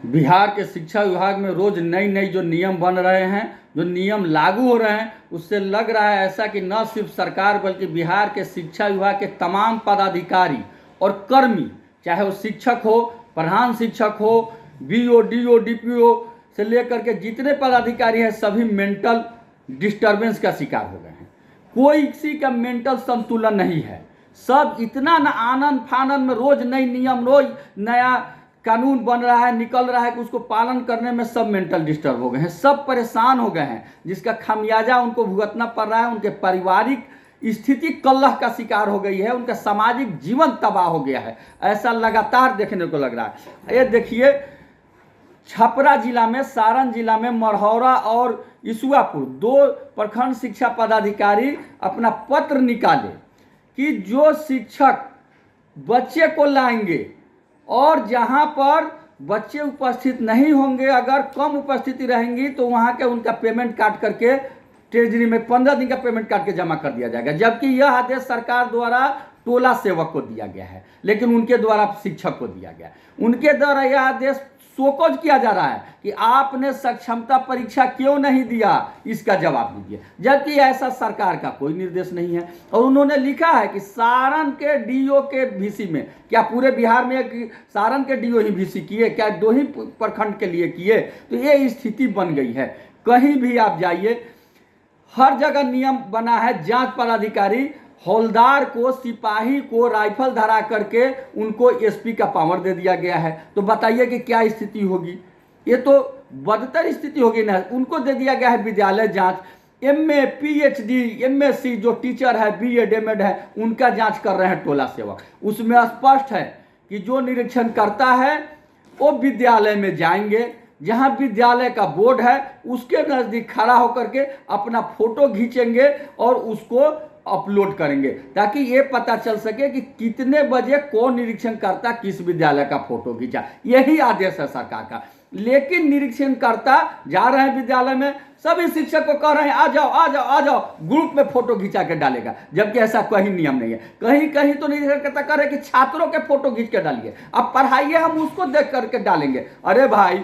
बिहार के शिक्षा विभाग में रोज नई नई जो नियम बन रहे हैं, जो नियम लागू हो रहे हैं, उससे लग रहा है ऐसा कि न सिर्फ सरकार बल्कि बिहार के शिक्षा विभाग के तमाम पदाधिकारी और कर्मी, चाहे वो शिक्षक हो, प्रधान शिक्षक हो, बीओ, डीओ, डीपीओ से लेकर के जितने पदाधिकारी हैं, सभी मेंटल डिस्टर्बेंस का शिकार हो गए हैं। कोई किसी का मेंटल संतुलन नहीं है। सब इतना न आनंद फानंद में रोज नई नियम, रोज नया कानून बन रहा है, निकल रहा है कि उसको पालन करने में सब मेंटल डिस्टर्ब हो गए हैं, सब परेशान हो गए हैं, जिसका खामियाजा उनको भुगतना पड़ रहा है। उनके पारिवारिक स्थिति कलह का शिकार हो गई है, उनका सामाजिक जीवन तबाह हो गया है। ऐसा लगातार देखने को लग रहा है। ये देखिए, छपरा जिला में, सारण जिला में, मढ़ौरा और इसुआपुर 2 प्रखंड शिक्षा पदाधिकारी अपना पत्र निकाले कि जो शिक्षक बच्चे को लाएंगे और जहां पर बच्चे उपस्थित नहीं होंगे, अगर कम उपस्थिति रहेंगी तो वहां के उनका पेमेंट काट करके ट्रेजरी में 15 दिन का पेमेंट काट के जमा कर दिया जाएगा। जबकि यह आदेश सरकार द्वारा टोला सेवक को दिया गया है, लेकिन उनके द्वारा शिक्षक को दिया गया। उनके द्वारा यह आदेश शोकॉज किया जा रहा है कि आपने सक्षमता परीक्षा क्यों नहीं दिया, इसका जवाब दीजिए। जबकि ऐसा सरकार का कोई निर्देश नहीं है। और उन्होंने लिखा है कि सारण के डीओ के वीसी में, क्या पूरे बिहार में सारण के डीओ ही वीसी किए, क्या 2 ही प्रखंड के लिए किए? तो ये स्थिति बन गई है। कहीं भी आप जाइए, हर जगह नियम बना है। जांच पदाधिकारी हौलदार को, सिपाही को राइफल धरा करके उनको एसपी का पावर दे दिया गया है। तो बताइए कि क्या स्थिति होगी? ये तो बदतर स्थिति होगी ना। उनको दे दिया गया है विद्यालय जांच। एमए, पीएचडी, एमएससी जो टीचर है, बीएड, एमएड है, उनका जांच कर रहे हैं टोला सेवक। उसमें स्पष्ट है कि जो निरीक्षण करता है वो विद्यालय में जाएंगे, जहां विद्यालय का बोर्ड है उसके नजदीक खड़ा होकर के अपना फोटो खींचेंगे और उसको अपलोड करेंगे, ताकि ये पता चल सके कि कितने बजे कौन निरीक्षण करता किस विद्यालय का फोटो खींचा। यही आदेश है सरकार का। लेकिन निरीक्षण करता जा रहे हैं विद्यालय में, सभी शिक्षक को कह रहे हैं आ जाओ आ जाओ आ जाओ, ग्रुप में फोटो खिंचा के डालेगा। जबकि ऐसा कहीं नियम नहीं है। कहीं कहीं तो निरीक्षण करता कह रहे कि छात्रों के फोटो खींच के डालिए, अब पढ़ाइए, हम उसको देख करके डालेंगे। अरे भाई,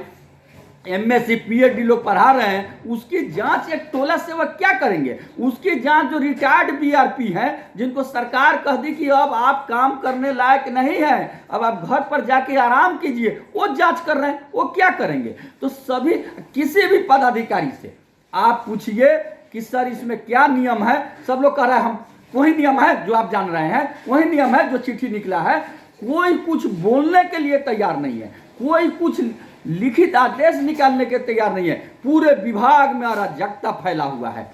एमएससी पीएचडी लोग पढ़ा रहे हैं, उसकी जांच एक टोला सेवक क्या करेंगे? उसकी जांच जो रिटायर्ड बीआरपी हैं, जिनको सरकार कह दी कि अब आप काम करने लायक नहीं है, अब आप घर पर जाके आराम कीजिए, वो जांच कर रहे हैं, वो क्या करेंगे? तो सभी, किसी भी पदाधिकारी से आप पूछिए कि सर इसमें क्या नियम है, सब लोग कह रहे हैं हम वही नियम है जो आप जान रहे हैं, वही नियम है जो चिट्ठी निकला है। कोई कुछ बोलने के लिए तैयार नहीं है, कोई कुछ लिखित आदेश निकालने के तैयार नहीं है। पूरे विभाग में अराजकता फैला हुआ है।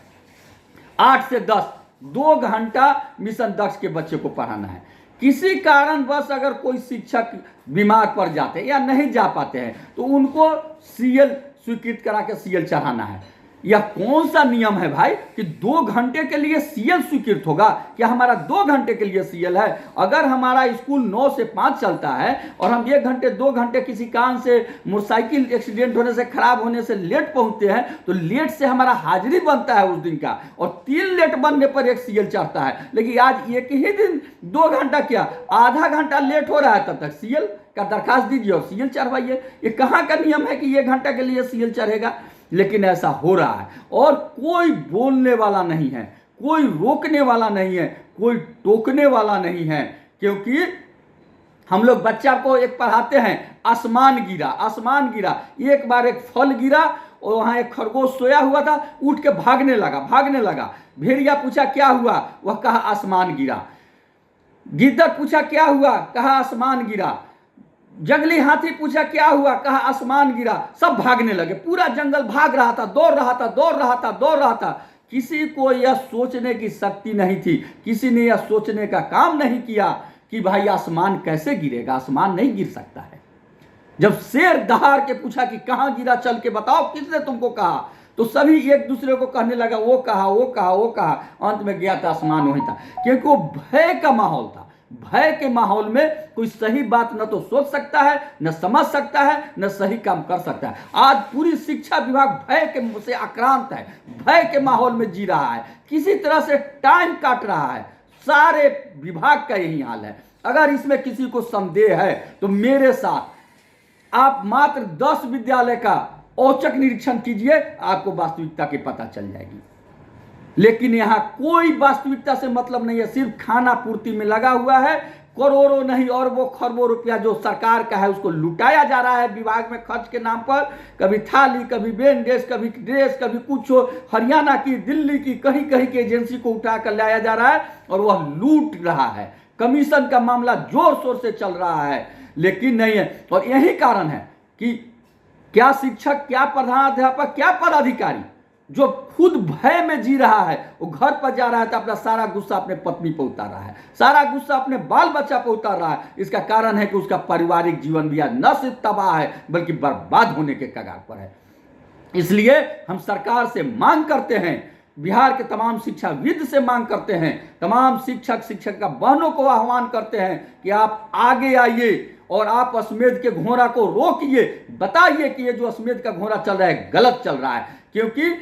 8 से 10 2 घंटा मिशन दक्ष के बच्चे को पढ़ाना है। किसी कारणवश अगर कोई शिक्षक बीमार पड़ जाते हैं या नहीं जा पाते हैं तो उनको सीएल स्वीकृत करा के सीएल चढ़ाना है। यह कौन सा नियम है भाई कि 2 घंटे के लिए सीएल स्वीकृत होगा? क्या हमारा 2 घंटे के लिए सीएल है? अगर हमारा स्कूल 9 से 5 चलता है और हम 1 घंटे 2 घंटे किसी कारण से मोटरसाइकिल एक्सीडेंट होने से, खराब होने से लेट पहुंचते हैं, तो लेट से हमारा हाजिरी बनता है उस दिन का, और 3 लेट बनने पर 1 सीएल चढ़ता है। लेकिन आज एक ही दिन 2 घंटा क्या, आधा घंटा लेट हो रहा है, तब तक सीएल का दरखास्त दीजिए और सीएल चढ़वाइए। ये कहाँ का नियम है कि 1 घंटा के लिए सीएल चढ़ेगा? लेकिन ऐसा हो रहा है और कोई बोलने वाला नहीं है, कोई रोकने वाला नहीं है, कोई टोकने वाला नहीं है। क्योंकि हम लोग बच्चा को एक पढ़ाते हैं, आसमान गिरा, आसमान गिरा। एक बार एक फल गिरा और वहां एक खरगोश सोया हुआ था, उठ के भागने लगा, भागने लगा। भेड़िया पूछा क्या हुआ, वह कहा आसमान गिरा। गिद्दड़ पूछा क्या हुआ, कहा आसमान गिरा। जंगली हाथी पूछा क्या हुआ, कहा आसमान गिरा। सब भागने लगे, पूरा जंगल भाग रहा था, दौड़ रहा था, दौड़ रहा था, दौड़ रहा था। किसी को यह सोचने की शक्ति नहीं थी, किसी ने यह सोचने का काम नहीं किया कि भाई आसमान कैसे गिरेगा, आसमान नहीं गिर सकता है। जब शेर दहाड़ के पूछा कि कहां गिरा, चल के बताओ, किसने तुमको कहा, तो सभी एक दूसरे को कहने लगा वो कहा, वो कहा, वो कहा। अंत में गया था आसमान वही था, क्योंकि वो भय का माहौल था। भय के माहौल में कोई सही बात न तो सोच सकता है, न समझ सकता है, न सही काम कर सकता है। आज पूरी शिक्षा विभाग भय के से आक्रांत है, भय के माहौल में जी रहा है, किसी तरह से टाइम काट रहा है। सारे विभाग का यही हाल है। अगर इसमें किसी को संदेह है तो मेरे साथ आप मात्र 10 विद्यालय का औचक निरीक्षण कीजिए, आपको वास्तविकता की पता चल जाएगी। लेकिन यहां कोई वास्तविकता से मतलब नहीं है, सिर्फ खाना पूर्ति में लगा हुआ है। करोड़ों नहीं और वो खरबों रुपया जो सरकार का है उसको लुटाया जा रहा है विभाग में खर्च के नाम पर। कभी थाली, कभी बैंडेज, कभी ड्रेस, कभी कुछ हरियाणा की, दिल्ली की, कहीं कहीं की एजेंसी को उठा कर लाया जा रहा है और वह लूट रहा है। कमीशन का मामला जोर शोर से चल रहा है, लेकिन नहीं है। और यही कारण है कि क्या शिक्षक, क्या प्रधानाध्यापक, क्या पदाधिकारी जो खुद भय में जी रहा है, वो घर पर जा रहा है तो अपना सारा गुस्सा अपने पत्नी पर उतार रहा है, सारा गुस्सा अपने बाल बच्चा पर उतार रहा है। इसका कारण है कि उसका पारिवारिक जीवन भी न सिर्फ तबाह है बल्कि बर्बाद होने के कगार पर है। इसलिए हम सरकार से मांग करते हैं, बिहार के तमाम शिक्षाविद से मांग करते हैं, तमाम शिक्षक शिक्षिका बहनों को आह्वान करते हैं कि आप आगे आइए और आप अश्वमेध के घोड़ा को रोकिए। बताइए कि ये जो अश्वमेध का घोड़ा चल रहा है गलत चल रहा है, क्योंकि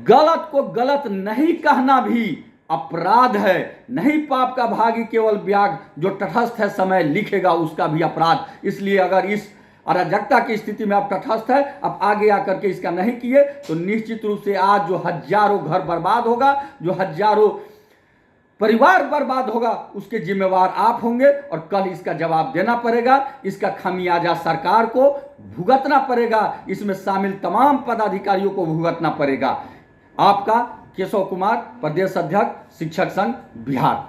गलत को गलत नहीं कहना भी अपराध है। नहीं पाप का भागी केवल व्याग, जो तटस्थ है समय लिखेगा उसका भी अपराध। इसलिए अगर इस अराजकता की स्थिति में आप तटस्थ है, आप आगे आकर के इसका नहीं किए तो निश्चित रूप से आज जो हजारों घर बर्बाद होगा, जो हजारों परिवार बर्बाद होगा, उसके जिम्मेवार आप होंगे और कल इसका जवाब देना पड़ेगा। इसका खामियाजा सरकार को भुगतना पड़ेगा, इसमें शामिल तमाम पदाधिकारियों को भुगतना पड़ेगा। आपका केशव कुमार, प्रदेश अध्यक्ष शिक्षक संघ बिहार।